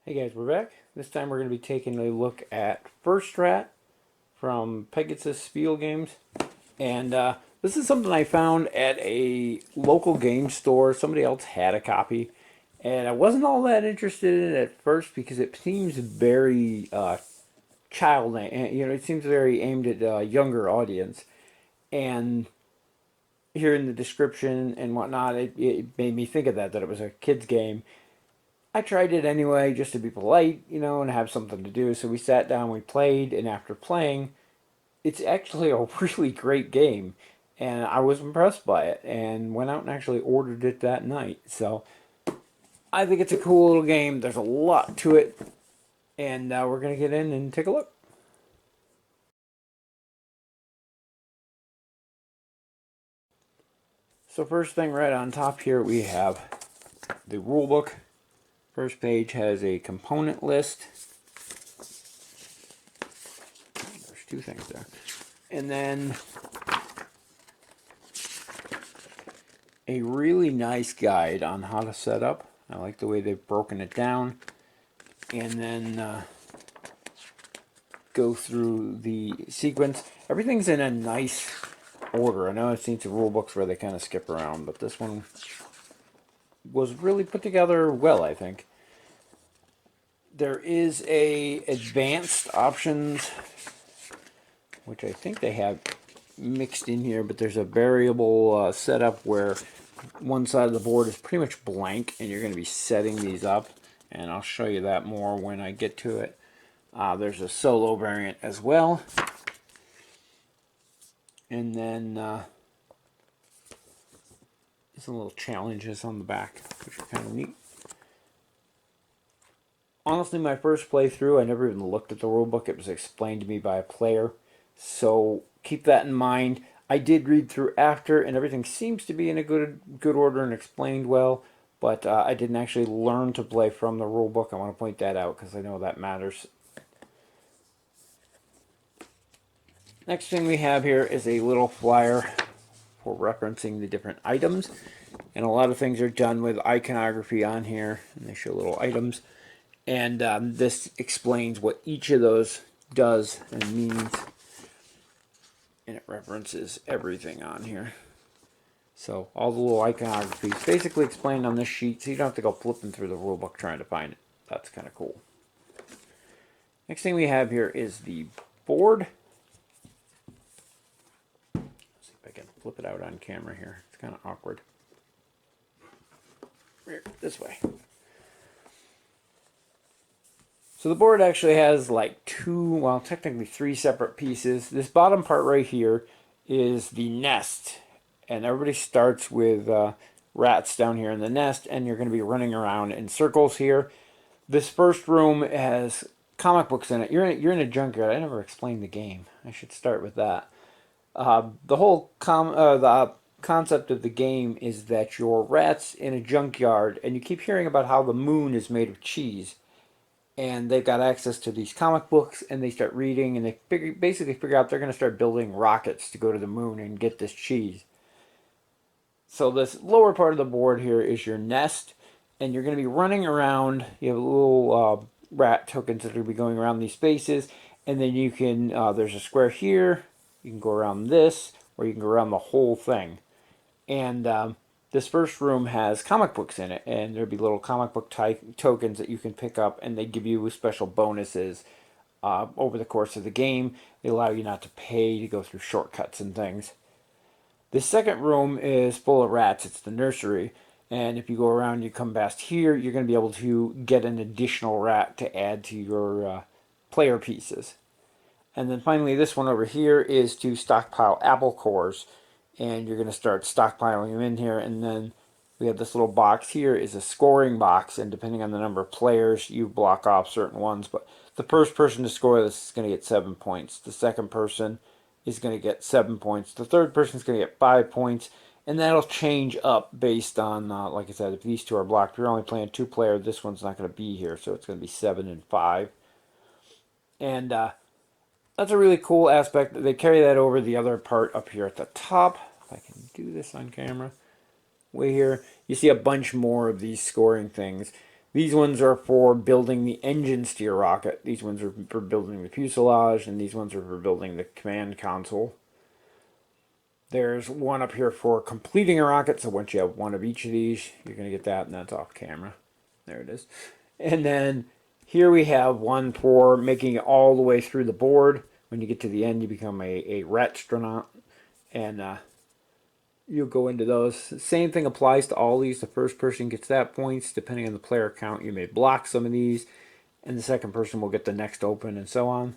Hey guys, we're back. This time we're going to be taking a look at First Rat from Pegasus Spiel Games. And this is something I found at a local game store. Somebody else had a copy. And I wasn't all that interested in it at first because it seems very it seems very aimed at a younger audience. And here in the description and whatnot, it made me think of that it was a kid's game. I tried it anyway, just to be polite, and have something to do. So we sat down, we played, and after playing, it's actually a really great game. And I was impressed by it, and went out and actually ordered it that night. So I think it's a cool little game. There's a lot to it, and we're going to get in and take a look. So first thing right on top here, we have the rulebook. First page has a component list. There's two things there. And then a really nice guide on how to set up. I like the way they've broken it down. And then go through the sequence. Everything's in a nice order. I know I've seen some rule books where they kind of skip around, but this one was really put together well, I think. There is a advanced options, which I think they have mixed in here, but there's a variable setup where one side of the board is pretty much blank and you're going to be setting these up, and I'll show you that more when I get to it. There's a solo variant as well, and then some little challenges on the back, which are kind of neat. Honestly, my first playthrough, I never even looked at the rulebook. It was explained to me by a player, so keep that in mind. I did read through after, and everything seems to be in a good order and explained well, but I didn't actually learn to play from the rulebook. I want to point that out because I know that matters. Next thing we have here is a little flyer for referencing the different items, and a lot of things are done with iconography on here, and they show little items. And this explains what each of those does and means. And it references everything on here. So all the little iconography is basically explained on this sheet, so you don't have to go flipping through the rulebook trying to find it. That's kind of cool. Next thing we have here is the board. Let's see if I can flip it out on camera here. It's kind of awkward. Here, this way. So the board actually has like technically three separate pieces. This bottom part right here is the nest. And everybody starts with rats down here in the nest, and you're going to be running around in circles here. This first room has comic books in it. You're in a junkyard. I never explained the game. I should start with that. The whole the concept of the game is that you're rats in a junkyard, and you keep hearing about how the moon is made of cheese. And they've got access to these comic books, and they start reading, and they basically figure out they're going to start building rockets to go to the moon and get this cheese. So this lower part of the board here is your nest, and you're going to be running around. You have little rat tokens that are going to be going around these spaces, and then you can, there's a square here, you can go around this, or you can go around the whole thing. And this first room has comic books in it, and there'll be little comic book tokens that you can pick up, and they give you special bonuses over the course of the game. They allow you not to pay to go through shortcuts and things. The second room is full of rats. It's the nursery, and if you go around, you come past here, you're going to be able to get an additional rat to add to your player pieces. And then finally, this one over here is to stockpile apple cores. And you're going to start stockpiling them in here, and then we have this little box here is a scoring box, and depending on the number of players, you block off certain ones. But the first person to score this is going to get 7 points. The second person is going to get 7 points. The third person is going to get 5 points, and that'll change up based on, like I said, if these two are blocked. If you're only playing two-player, this one's not going to be here, so it's going to be 7 and 5. And that's a really cool aspect. They carry that over the other part up here at the top. If I can do this on camera. Way here, you see a bunch more of these scoring things. These ones are for building the engines to your rocket. These ones are for building the fuselage, and these ones are for building the command console. There's one up here for completing a rocket, so once you have one of each of these, you're going to get that, and that's off camera. There it is. And then here we have one for making it all the way through the board. When you get to the end, you become a rattronauts, and you'll go into those. Same thing applies to all these. The first person gets that points. Depending on the player count, you may block some of these, and the second person will get the next open, and so on.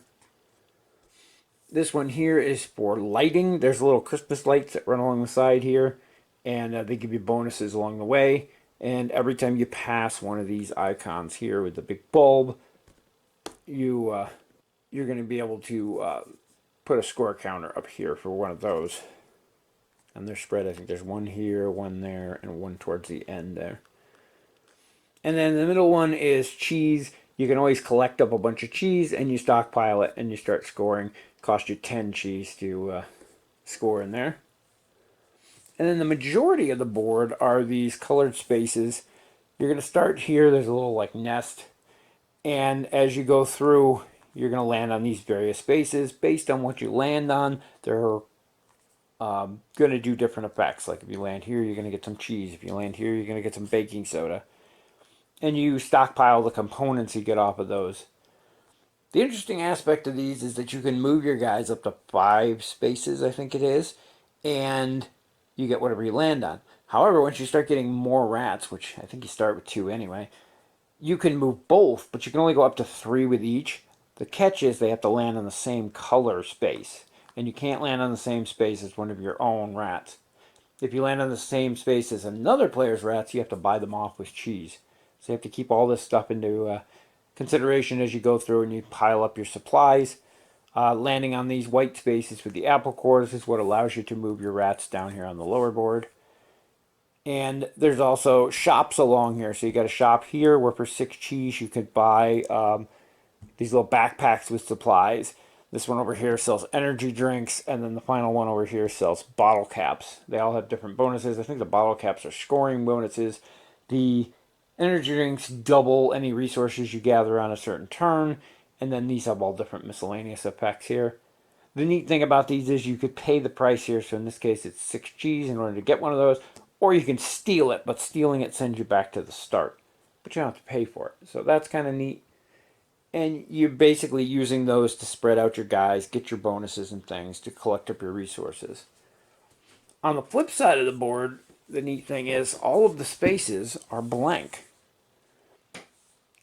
This one here is for lighting. There's little Christmas lights that run along the side here, and they give you bonuses along the way. And every time you pass one of these icons here with the big bulb, you're going to be able to put a score counter up here for one of those. And they're spread. I think there's one here, one there, and one towards the end there. And then the middle one is cheese. You can always collect up a bunch of cheese, and you stockpile it, and you start scoring. Cost you 10 cheese to score in there. And then the majority of the board are these colored spaces. You're going to start here. There's a little like nest. And as you go through, you're going to land on these various spaces. Based on what you land on, they're going to do different effects. Like if you land here, you're going to get some cheese. If you land here, you're going to get some baking soda. And you stockpile the components you get off of those. The interesting aspect of these is that you can move your guys up to 5 spaces, I think it is, and you get whatever you land on. However, once you start getting more rats, which I think you start with 2 anyway, you can move both, but you can only go up to 3 with each. The catch is they have to land on the same color space, and you can't land on the same space as one of your own rats. If you land on the same space as another player's rats, you have to buy them off with cheese. So you have to keep all this stuff into consideration as you go through and you pile up your supplies. Landing on these white spaces with the apple cores is what allows you to move your rats down here on the lower board. And there's also shops along here. So you got a shop here where for 6 cheese you could buy these little backpacks with supplies. This one over here sells energy drinks, and then the final one over here sells bottle caps. They all have different bonuses. I think the bottle caps are scoring bonuses. The energy drinks double any resources you gather on a certain turn, and then these have all different miscellaneous effects here. The neat thing about these is you could pay the price here, so in this case it's 6 cheese in order to get one of those, or you can steal it, but stealing it sends you back to the start. But you don't have to pay for it, so that's kind of neat. And you're basically using those to spread out your guys, get your bonuses and things, to collect up your resources. On the flip side of the board, the neat thing is all of the spaces are blank.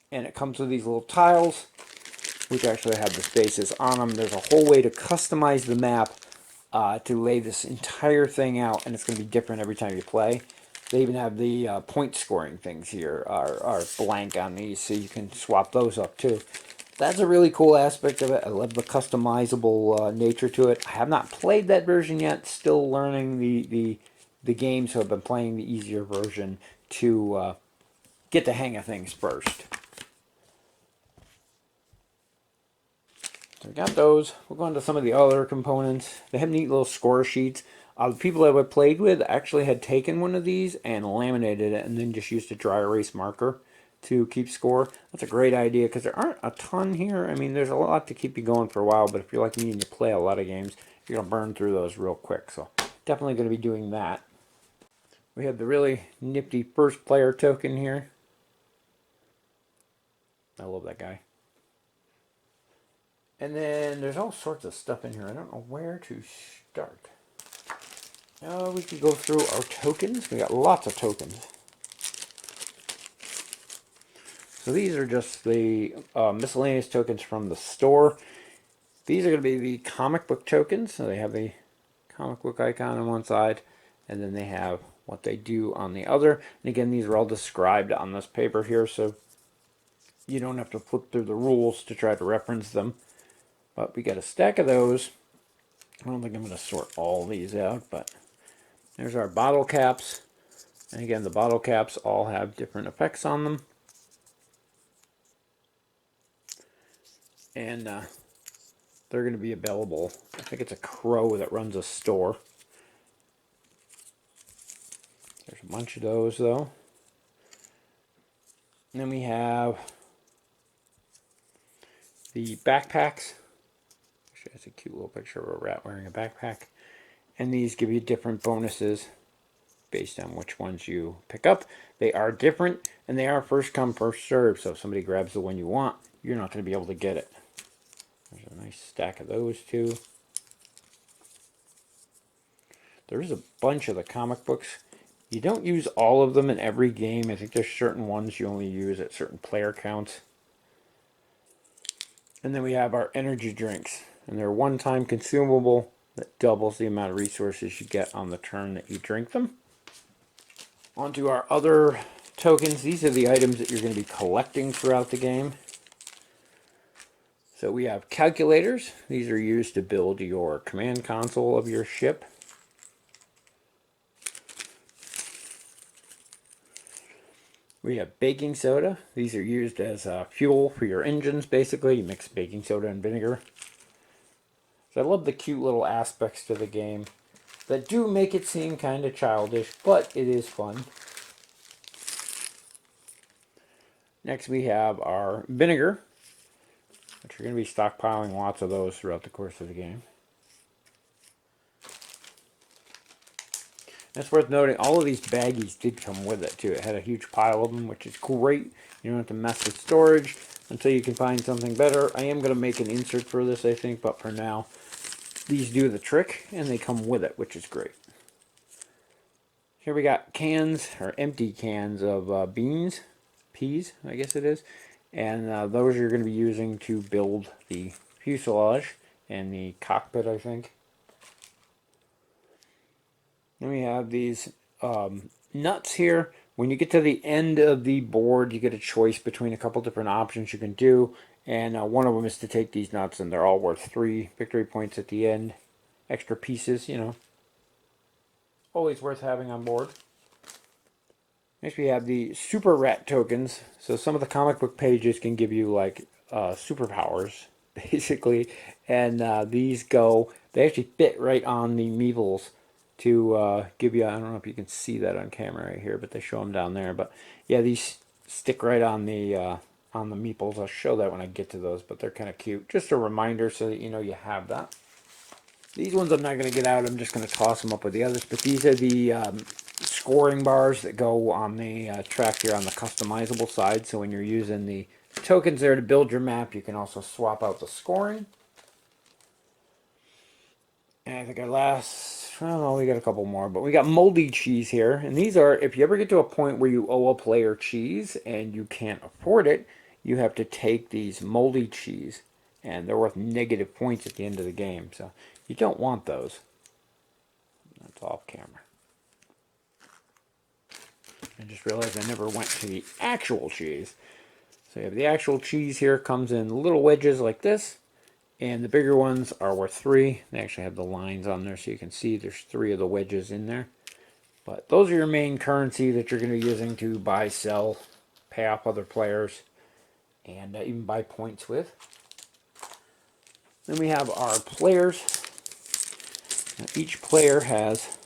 And it comes with these little tiles, which actually have the spaces on them. There's a whole way to customize the map to lay this entire thing out, and it's going to be different every time you play. They even have the point scoring things here are blank on these, so you can swap those up too. That's a really cool aspect of it. I love the customizable nature to it. I have not played that version yet. Still learning the game, so I've been playing the easier version to get the hang of things first. So we got those. We'll go on to some of the other components. They have neat little score sheets. The people that I played with actually had taken one of these and laminated it and then just used a dry erase marker to keep score. That's a great idea because there aren't a ton here. I mean, there's a lot to keep you going for a while, but if you're like me and you play a lot of games, you're going to burn through those real quick. So definitely going to be doing that. We have the really nifty first player token here. I love that guy. And then there's all sorts of stuff in here. I don't know where to start. We could go through our tokens. We got lots of tokens. So these are just the miscellaneous tokens from the store. These are going to be the comic book tokens. So they have the comic book icon on one side, and then they have what they do on the other. And again, these are all described on this paper here, so you don't have to flip through the rules to try to reference them. But we got a stack of those. I don't think I'm going to sort all these out, but there's our bottle caps. And again, the bottle caps all have different effects on them. And they're going to be available. I think it's a crow that runs a store. There's a bunch of those, though. And then we have the backpacks. Actually, that's a cute little picture of a rat wearing a backpack. And these give you different bonuses based on which ones you pick up. They are different, and they are first come, first serve. So if somebody grabs the one you want, you're not going to be able to get it. There's a nice stack of those too. There's a bunch of the comic books. You don't use all of them in every game. I think there's certain ones you only use at certain player counts. And then we have our energy drinks. And they're one-time consumable that doubles the amount of resources you get on the turn that you drink them. Onto our other tokens. These are the items that you're going to be collecting throughout the game. So we have calculators. These are used to build your command console of your ship. We have baking soda. These are used as fuel for your engines, basically. You mix baking soda and vinegar. So I love the cute little aspects to the game that do make it seem kind of childish, but it is fun. Next we have our vinegar, which you're going to be stockpiling lots of those throughout the course of the game. And it's worth noting, all of these baggies did come with it too. It had a huge pile of them, which is great. You don't have to mess with storage until you can find something better. I am going to make an insert for this, I think, but for now, these do the trick, and they come with it, which is great. Here we got cans, or empty cans of peas, I guess it is. And those you're going to be using to build the fuselage and the cockpit, I think. Then we have these nuts here. When you get to the end of the board, you get a choice between a couple different options you can do. And one of them is to take these nuts, and they're all worth 3 victory points at the end. Extra pieces, you know. Always worth having on board. Next we have the super rat tokens. So some of the comic book pages can give you like superpowers, basically. And these go, they actually fit right on the meeples to give you, I don't know if you can see that on camera right here, but they show them down there. But yeah, these stick right on the meeples. I'll show that when I get to those, but they're kind of cute. Just a reminder so that you know you have that. These ones I'm not going to get out. I'm just going to toss them up with the others. But these are the scoring bars that go on the track here on the customizable side. So when you're using the tokens there to build your map, you can also swap out the scoring. And I think our last, I don't know, we got a couple more, but we got moldy cheese here. And these are, if you ever get to a point where you owe a player cheese and you can't afford it, you have to take these moldy cheese. And they're worth negative points at the end of the game. So you don't want those. That's off camera. I just realized I never went to the actual cheese. So you have the actual cheese here, comes in little wedges like this. And the bigger ones are worth 3. They actually have the lines on there so you can see there's 3 of the wedges in there. But those are your main currency that you're going to be using to buy, sell, pay off other players, and even buy points with. Then we have our players. Now, each player has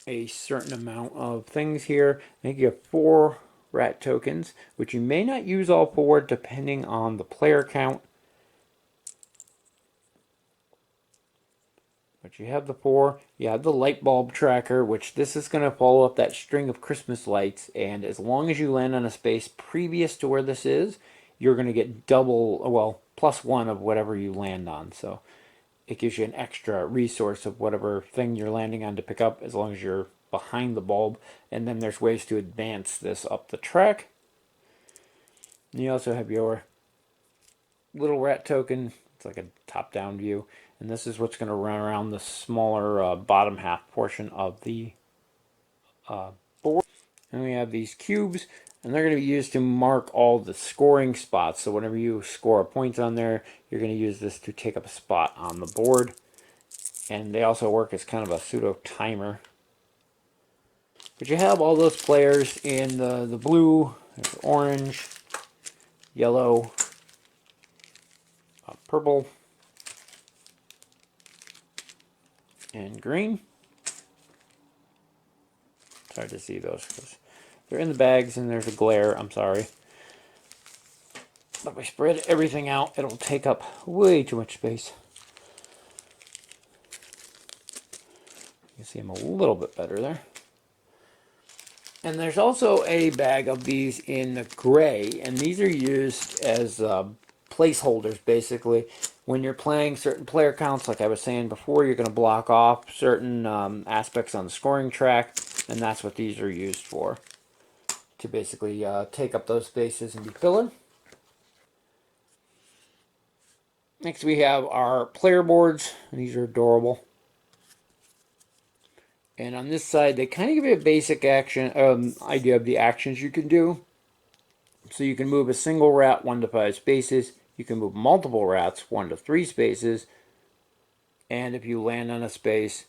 a certain amount of things here. I think you have 4 rat tokens, which you may not use all 4 depending on the player count. But you have the 4. You have the light bulb tracker, which this is going to follow up that string of Christmas lights. And as long as you land on a space previous to where this is, you're going to get double, well, +1 of whatever you land on. So it gives you an extra resource of whatever thing you're landing on to pick up as long as you're behind the bulb. And then there's ways to advance this up the track. And you also have your little rat token. It's like a top-down view. And this is what's going to run around the smaller bottom half portion of the board. And we have these cubes, and they're going to be used to mark all the scoring spots. So whenever you score a point on there, you're going to use this to take up a spot on the board. And they also work as kind of a pseudo timer. But you have all those players in the blue, orange, yellow, purple, and green. It's hard to see those because they're in the bags and there's a glare, I'm sorry. But if I spread everything out, it'll take up way too much space. You can see them a little bit better there. And there's also a bag of these in the gray, and these are used as placeholders, basically. When you're playing certain player counts, like I was saying before, you're going to block off certain aspects on the scoring track, and that's what these are used for, to basically take up those spaces and be filler. Next we have our player boards. These are adorable. And on this side, they kind of give you a basic idea of the actions you can do. So you can move a single rat 1 to 5 spaces. You can move multiple rats 1 to 3 spaces. And if you land on a space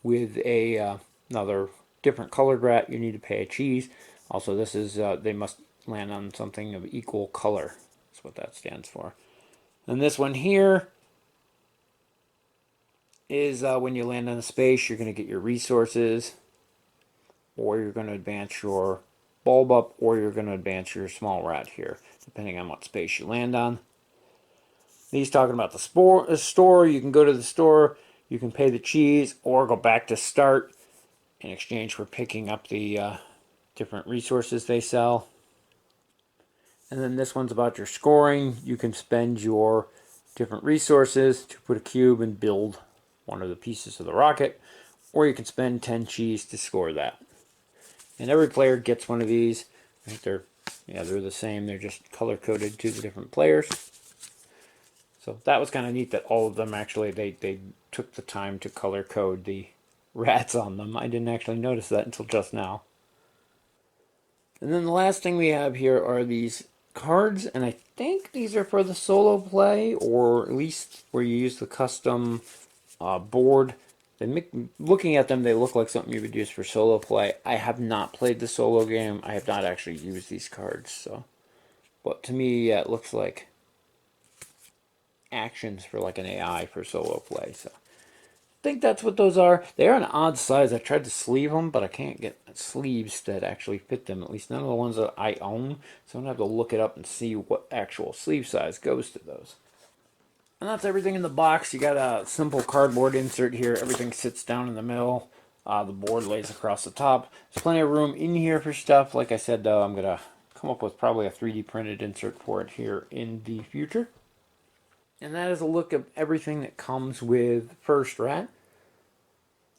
with another different colored rat, you need to pay a cheese. Also, this is they must land on something of equal color. That's what that stands for. And this one here is when you land on a space, you're going to get your resources, or you're going to advance your bulb up, or you're going to advance your small rat here, depending on what space you land on. He's talking about the store. You can go to the store, you can pay the cheese, or go back to start in exchange for picking up the different resources they sell. And then this one's about your scoring. You can spend your different resources to put a cube and build one of the pieces of the rocket, or you can spend 10 cheese to score that. And every player gets one of these. I think they're the same. They're just color coded to the different players. So that was kind of neat that all of them actually they took the time to color code the rats on them. I didn't actually notice that until just now. And then the last thing we have here are these cards, and I think these are for the solo play, or at least where you use the custom board. Looking at them, they look like something you would use for solo play. I have not played the solo game. I have not actually used these cards, so. But to me, it looks like actions for like an AI for solo play. So I think that's what those are. They are an odd size. I tried to sleeve them, but I can't get sleeves that actually fit them. At least none of the ones that I own. So I'm gonna have to look it up and see what actual sleeve size goes to those. And that's everything in the box. You got a simple cardboard insert here. Everything sits down in the middle. The board lays across the top. There's plenty of room in here for stuff. Like I said, though, I'm going to come up with probably a 3D printed insert for it here in the future. And that is a look at everything that comes with First Rat.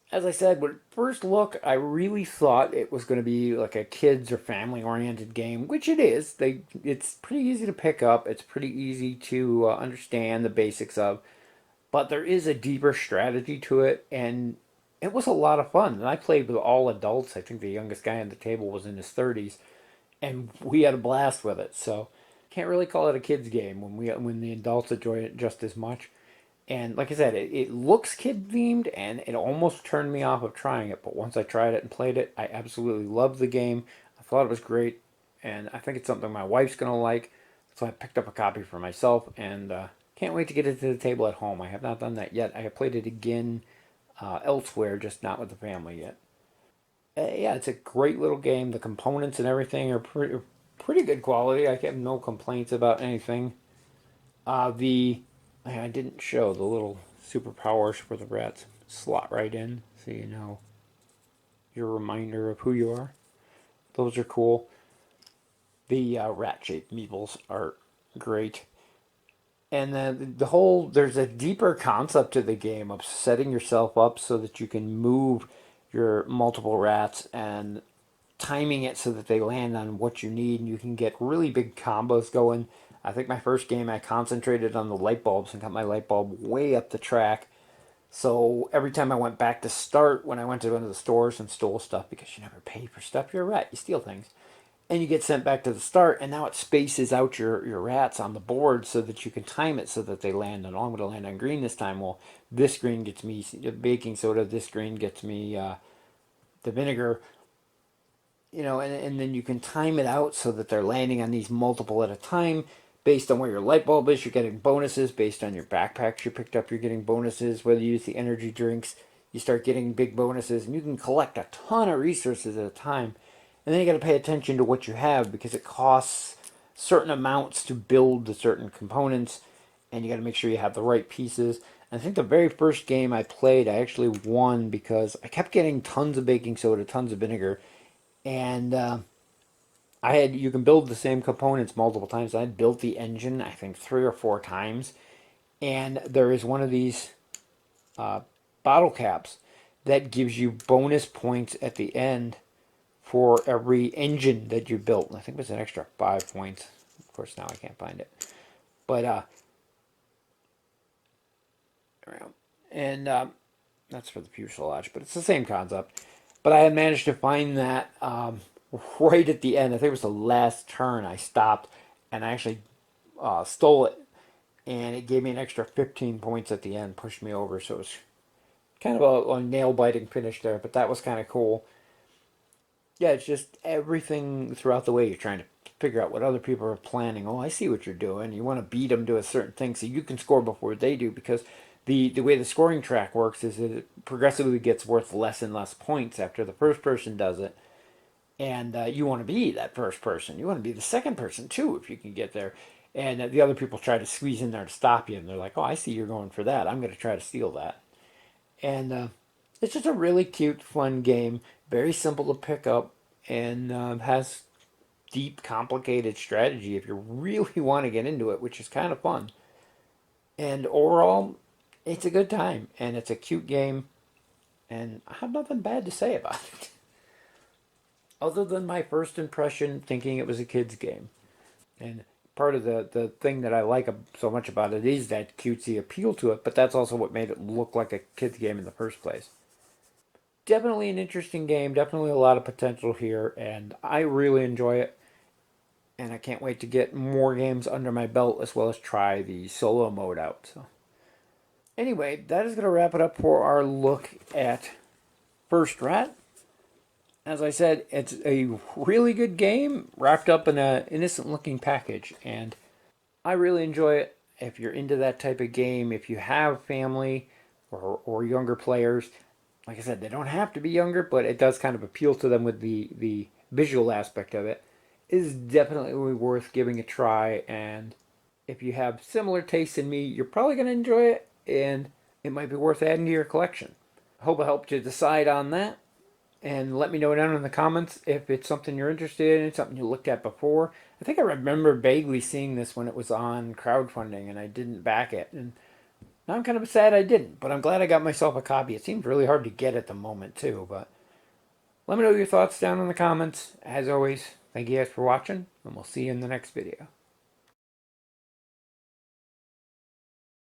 As I said, when first look, I really thought it was going to be like a kids or family-oriented game, which it is. It's pretty easy to pick up. It's pretty easy to understand the basics of. But there is a deeper strategy to it, and it was a lot of fun. And I played with all adults. I think the youngest guy on the table was in his 30s, and we had a blast with it. So can't really call it a kids game when the adults enjoy it just as much. And like I said, it looks kid themed, and it almost turned me off of trying it. But once I tried it and played it, I absolutely loved the game. I thought it was great, and I think it's something my wife's gonna like. So I picked up a copy for myself, and can't wait to get it to the table at home. I have not done that yet. I have played it again elsewhere, just not with the family yet. Yeah, it's a great little game. The components and everything are pretty good quality. I have no complaints about anything. The I didn't show the little superpowers for the rats. Slot right in, so you know your reminder of who you are. Those are cool. The rat-shaped meeples are great. And then there's a deeper concept to the game of setting yourself up so that you can move your multiple rats and timing it so that they land on what you need, and you can get really big combos going. I think my first game I concentrated on the light bulbs and got my light bulb way up the track. So every time I went back to start, when I went to one of the stores and stole stuff, because you never pay for stuff, you're a rat, you steal things. And you get sent back to the start, and now it spaces out your rats on the board so that you can time it so that they land on, oh, I'm going to land on green this time. Well, this green gets me baking soda, this green gets me the vinegar, and then you can time it out so that they're landing on these multiple at a time. Based on where your light bulb is, you're getting bonuses. Based on your backpacks you picked up, you're getting bonuses. Whether you use the energy drinks, you start getting big bonuses. And you can collect a ton of resources at a time. And then you got to pay attention to what you have because it costs certain amounts to build the certain components, and you got to make sure you have the right pieces. And I think the very first game I played, I actually won because I kept getting tons of baking soda, tons of vinegar, and I had you can build the same components multiple times. I built the engine, I think 3 or 4 times, and there is one of these uh, bottle caps that gives you bonus points at the end for every engine that you built. And I think it was an extra 5 points. Of course, now I can't find it. But and that's for the fuselage, but it's the same concept. But I had managed to find that right at the end. I think it was the last turn. I stopped and I actually stole it, and it gave me an extra 15 points at the end, pushed me over. So it was kind of a nail biting finish there, but that was kind of cool. Yeah, it's just everything throughout the way you're trying to figure out what other people are planning. Oh, I see what you're doing. You want to beat them to a certain thing so you can score before they do, because the way the scoring track works is that it progressively gets worth less and less points after the first person does it. And you want to be that first person. You want to be the second person too if you can get there. And the other people try to squeeze in there to stop you, and they're like, "Oh, I see you're going for that. I'm going to try to steal that." And it's just a really cute, fun game. Very simple to pick up, and has deep, complicated strategy if you really want to get into it, which is kind of fun. And overall, it's a good time, and it's a cute game, and I have nothing bad to say about it. Other than my first impression thinking it was a kid's game. And part of the thing that I like so much about it is that cutesy appeal to it, but that's also what made it look like a kid's game in the first place. Definitely an interesting game, definitely a lot of potential here, and I really enjoy it. And I can't wait to get more games under my belt as well as try the solo mode out. So, anyway, that is going to wrap it up for our look at First Rat. As I said, it's a really good game wrapped up in an innocent looking package, and I really enjoy it. If you're into that type of game, if you have family or younger players, like I said, they don't have to be younger, but it does kind of appeal to them with the visual aspect of it. It is definitely worth giving a try, and if you have similar tastes in me, you're probably going to enjoy it, and it might be worth adding to your collection. I hope I helped you decide on that, and let me know down in the comments if it's something you're interested in, something you looked at before. I think I remember vaguely seeing this when it was on crowdfunding, and I didn't back it, and now I'm kind of sad I didn't, but I'm glad I got myself a copy. It seems really hard to get at the moment, too, but let me know your thoughts down in the comments. As always, thank you guys for watching, and we'll see you in the next video.